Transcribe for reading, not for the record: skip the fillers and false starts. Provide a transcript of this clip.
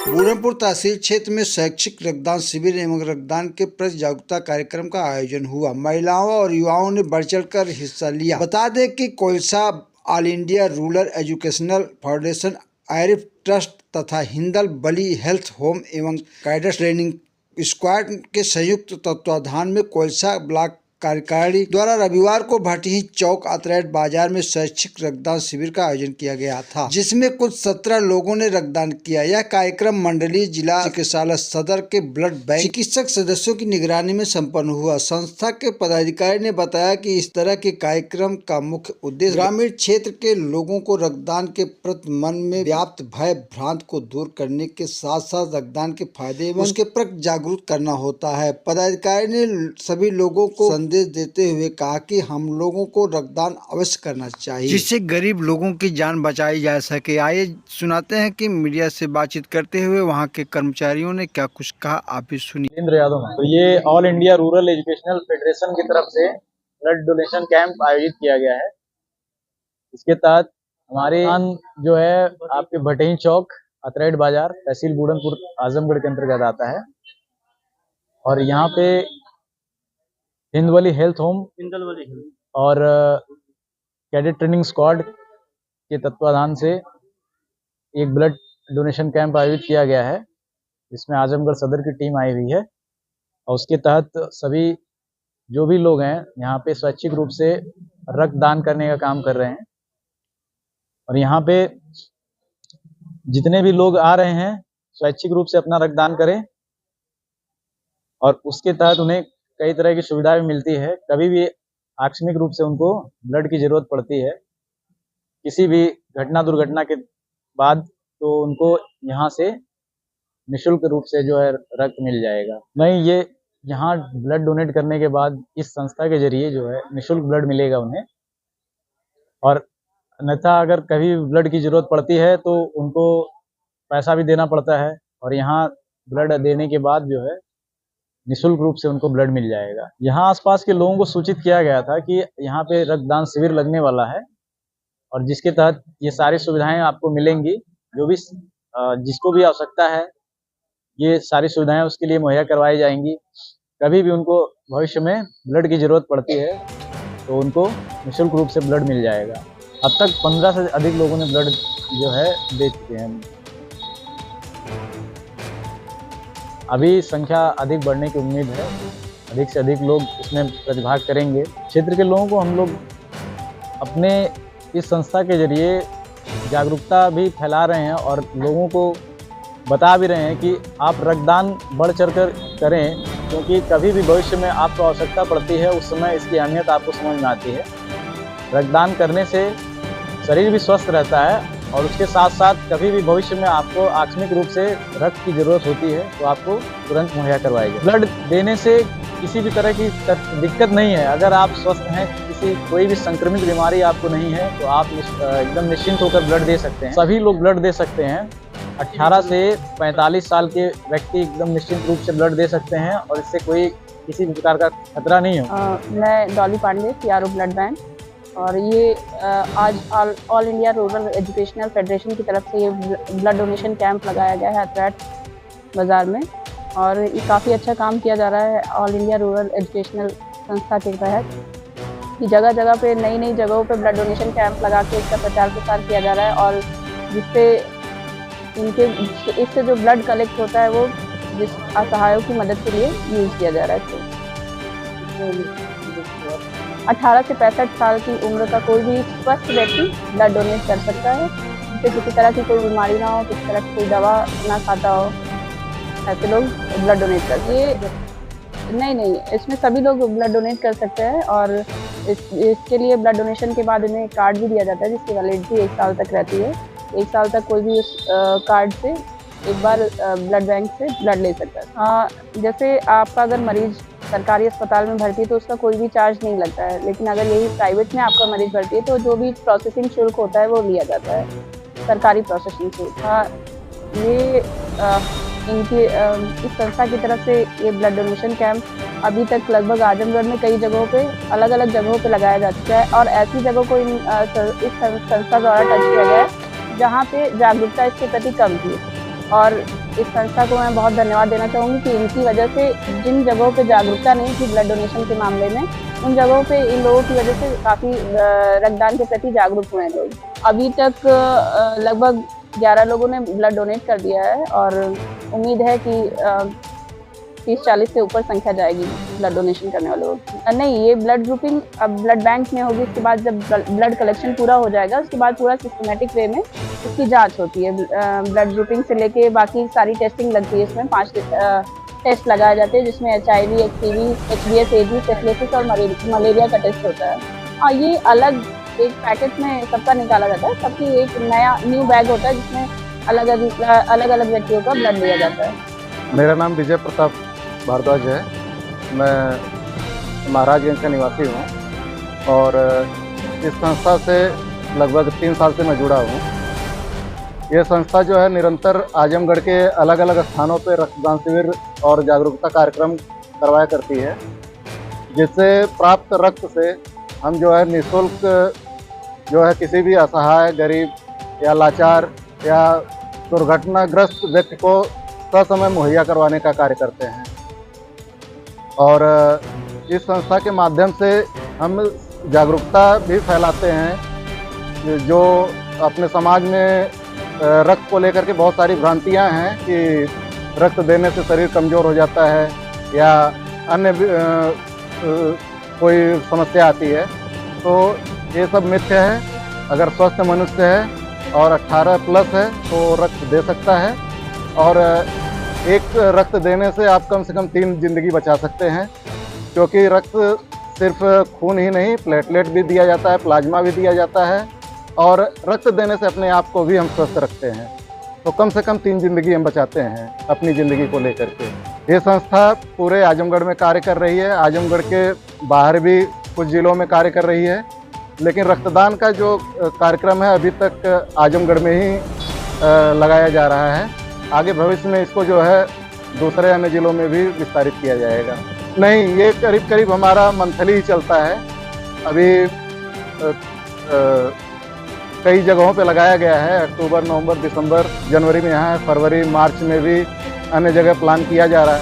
बूढ़नपुर तहसील क्षेत्र में शैक्षिक रक्तदान शिविर एवं रक्तदान के प्रति जागरूकता कार्यक्रम का आयोजन हुआ। महिलाओं और युवाओं ने बढ़ चढ़कर हिस्सा लिया। बता दें कि कोलसा all India rural educational foundation, Arif trust तथा हिंदल बली हेल्थ होम एवं कैडेट ट्रेनिंग स्क्वाड के संयुक्त तत्वाधान में कोलसा ब्लॉक कार्यकारिणी द्वारा रविवार को भटही चौक अतरेट बाजार में शैक्षिक रक्तदान शिविर का आयोजन किया गया था, जिसमें कुल 17 लोगों ने रक्तदान किया। यह कार्यक्रम मंडलीय जिला चिकित्सालय सदर के ब्लड बैंक चिकित्सक सदस्यों की निगरानी में संपन्न हुआ। संस्था के पदाधिकारी ने बताया कि इस तरह के कार्यक्रम का मुख्य उद्देश्य ग्रामीण क्षेत्र के लोगों को रक्तदान के प्रति मन में व्याप्त भय भ्रांत को दूर करने के साथ साथ रक्तदान के फायदे एवं उसके प्रति जागरूक करना होता है। पदाधिकारी ने सभी लोगों को संदेश देते हुए कहा कि हम लोगों को रक्तदान अवश्य करना चाहिए, जिससे गरीब लोगों की जान बचाई जा सके। आइए सुनाते हैं कि मीडिया से बातचीत करते हुए वहां के कर्मचारियों ने क्या कुछ कहा, आप भी सुनिए। तो ये all India rural educational federation की तरफ से ब्लड डोनेशन कैंप आयोजित किया गया है। इसके तहत हमारे जो है आपके भटही चौक अतरेट बाजार तहसील बूढ़नपुर आजमगढ़ के अंतर्गत आता है और यहाँ पे हिंदवली हेल्थ होम और कैडेट ट्रेनिंग स्क्वाड के तत्वाधान से एक ब्लड डोनेशन कैंप आयोजित किया गया है, जिसमें आजमगढ़ सदर की टीम आई हुई है और उसके तहत सभी जो भी लोग हैं यहाँ पे स्वैच्छिक रूप से रक्तदान करने का काम कर रहे हैं और यहाँ पे जितने भी लोग आ रहे हैं स्वैच्छिक रूप से अपना रक्तदान करें और उसके तहत उन्हें कई तरह की सुविधाएं मिलती है। कभी भी आकस्मिक रूप से उनको ब्लड की जरूरत पड़ती है, किसी भी घटना दुर्घटना के बाद, तो उनको यहाँ से निःशुल्क रूप से जो है रक्त मिल जाएगा। नहीं, ये यहाँ ब्लड डोनेट करने के बाद इस संस्था के जरिए जो है निःशुल्क ब्लड मिलेगा उन्हें, और अन्यथा अगर कभी ब्लड की जरूरत पड़ती है तो उनको पैसा भी देना पड़ता है और यहाँ ब्लड देने के बाद जो है निःशुल्क रूप से उनको ब्लड मिल जाएगा। यहाँ आसपास के लोगों को सूचित किया गया था कि यहाँ पे रक्तदान शिविर लगने वाला है और जिसके तहत ये सारी सुविधाएं आपको मिलेंगी। जो भी जिसको भी आवश्यकता है ये सारी सुविधाएं उसके लिए मुहैया करवाई जाएंगी। कभी भी उनको भविष्य में ब्लड की जरूरत पड़ती है तो उनको निःशुल्क रूप से ब्लड मिल जाएगा। अब तक 15 से अधिक लोगों ने ब्लड जो है दे चुके हैं। अभी संख्या अधिक बढ़ने की उम्मीद है, अधिक से अधिक लोग इसमें प्रतिभाग करेंगे। क्षेत्र के लोगों को हम लोग अपने इस संस्था के जरिए जागरूकता भी फैला रहे हैं और लोगों को बता भी रहे हैं कि आप रक्तदान बढ़ चढ़कर करें, क्योंकि कभी भी भविष्य में आपको आवश्यकता पड़ती है, उस समय इसकी अहमियत आपको समझ में आती है। रक्तदान करने से शरीर भी स्वस्थ रहता है और उसके साथ साथ कभी भी भविष्य में आपको आकस्मिक रूप से रक्त की जरूरत होती है तो आपको तुरंत मुहैया करवाएगी। ब्लड देने से किसी भी तरह की दिक्कत नहीं है। अगर आप स्वस्थ हैं, कोई भी संक्रमित बीमारी आपको नहीं है, तो आप एकदम निश्चिंत होकर ब्लड दे सकते हैं। सभी लोग ब्लड दे सकते हैं। 18 से 45 साल के व्यक्ति एकदम निश्चिंत रूप से ब्लड दे सकते हैं और इससे कोई किसी भी प्रकार का खतरा नहीं हो। मैं Dolly Pandey, PRO blood bank, और ये आज all India rural educational federation की तरफ से ये ब्लड डोनेशन कैंप लगाया गया है अतरेट बाज़ार में, और ये काफ़ी अच्छा काम किया जा रहा है ऑल इंडिया रूरल एजुकेशनल संस्था के तहत। ये जगह जगह पे नई जगहों पे ब्लड डोनेशन कैंप लगा के इसका प्रचार प्रसार किया जा रहा है और जिससे इससे जो ब्लड कलेक्ट होता है वो जिस असहायों की मदद के लिए यूज़ किया जा रहा है। 18 से 65 साल की उम्र का कोई भी स्वस्थ व्यक्ति ब्लड डोनेट कर सकता है, जिससे किसी तरह की कोई बीमारी ना हो, किसी तरह की कोई दवा ना खाता हो, ऐसे लोग ब्लड डोनेट करते हैं। नहीं, इसमें सभी लोग ब्लड डोनेट कर सकते हैं और इसके लिए ब्लड डोनेशन के बाद उन्हें कार्ड भी दिया जाता है जिसकी वैलिडिटी 1 साल तक रहती है। 1 साल तक कोई भी उस कार्ड से एक बार ब्लड बैंक से ब्लड ले सकता है। हाँ, जैसे आपका अगर मरीज सरकारी अस्पताल में भर्ती है तो उसका कोई भी चार्ज नहीं लगता है, लेकिन अगर यही प्राइवेट में आपका मरीज भर्ती है तो जो भी प्रोसेसिंग शुल्क होता है वो लिया जाता है, सरकारी प्रोसेसिंग शुल्क। हाँ, ये इनकी इस संस्था की तरफ से ये ब्लड डोनेशन कैंप अभी तक लगभग आजमगढ़ में कई जगहों पे अलग अलग जगहों पे लगाया जा चुका है और ऐसी जगहों को इस संस्था द्वारा टच किया गया है जहाँ पे जागरूकता इसके प्रति कम थी। और इस संस्था को मैं बहुत धन्यवाद देना चाहूँगी कि इनकी वजह से जिन जगहों पे जागरूकता नहीं थी ब्लड डोनेशन के मामले में, उन जगहों पे इन लोगों की वजह से काफ़ी रक्तदान के प्रति जागरूक हुए हैं लोग। अभी तक लगभग 11 लोगों ने ब्लड डोनेट कर दिया है और उम्मीद है कि 30-40 से ऊपर संख्या जाएगी ब्लड डोनेशन करने वालों की। नहीं, ये ब्लड ग्रुपिंग अब ब्लड बैंक में होगी। इसके बाद जब ब्लड कलेक्शन पूरा हो जाएगा, उसके बाद पूरा सिस्टमेटिक वे में इसकी जांच होती है। ब्लड ग्रुपिंग से लेके बाकी सारी टेस्टिंग लगती है। इसमें 5 टेस्ट लगाए जाते हैं, जिसमें HIV, HCV, HBS, AG, syphilis और मलेरिया का टेस्ट होता है। और ये अलग एक पैकेट में सबका निकाला जाता है। सबकी एक न्यू बैग होता है, जिसमें अलग अलग व्यक्तियों का ब्लड लिया जाता है। मेरा नाम विजय प्रताप भारद्वाज है। मैं महाराजगंज का निवासी हूँ और इस संस्था से लगभग 3 साल से मैं जुड़ा हूँ। यह संस्था जो है निरंतर आजमगढ़ के अलग अलग स्थानों पर रक्तदान शिविर और जागरूकता कार्यक्रम करवाया करती है, जिससे प्राप्त रक्त से हम जो है निःशुल्क जो है किसी भी असहाय, गरीब या लाचार या दुर्घटनाग्रस्त व्यक्ति को ससमय मुहैया करवाने का कार्य करते हैं। और इस संस्था के माध्यम से हम जागरूकता भी फैलाते हैं। जो अपने समाज में रक्त को लेकर के बहुत सारी भ्रांतियां हैं कि रक्त देने से शरीर कमज़ोर हो जाता है या अन्य कोई समस्या आती है, तो ये सब मिथ्या है। अगर स्वस्थ मनुष्य है और 18 प्लस है तो रक्त दे सकता है, और एक रक्त देने से आप कम से कम 3 जिंदगी बचा सकते हैं, क्योंकि रक्त सिर्फ खून ही नहीं, प्लेटलेट भी दिया जाता है, प्लाज्मा भी दिया जाता है, और रक्त देने से अपने आप को भी हम स्वस्थ रखते हैं। तो कम से कम 3 जिंदगी हम बचाते हैं अपनी ज़िंदगी को लेकर के। ये संस्था पूरे आजमगढ़ में कार्य कर रही है, आजमगढ़ के बाहर भी कुछ ज़िलों में कार्य कर रही है, लेकिन रक्तदान का जो कार्यक्रम है अभी तक आजमगढ़ में ही लगाया जा रहा है। आगे भविष्य में इसको जो है दूसरे अन्य ज़िलों में भी विस्तारित किया जाएगा। नहीं, ये करीब करीब हमारा मंथली ही चलता है। अभी कई जगहों पे लगाया गया है, अक्टूबर, नवंबर, दिसंबर, जनवरी में यहाँ है, फरवरी, मार्च में भी अन्य जगह प्लान किया जा रहा है।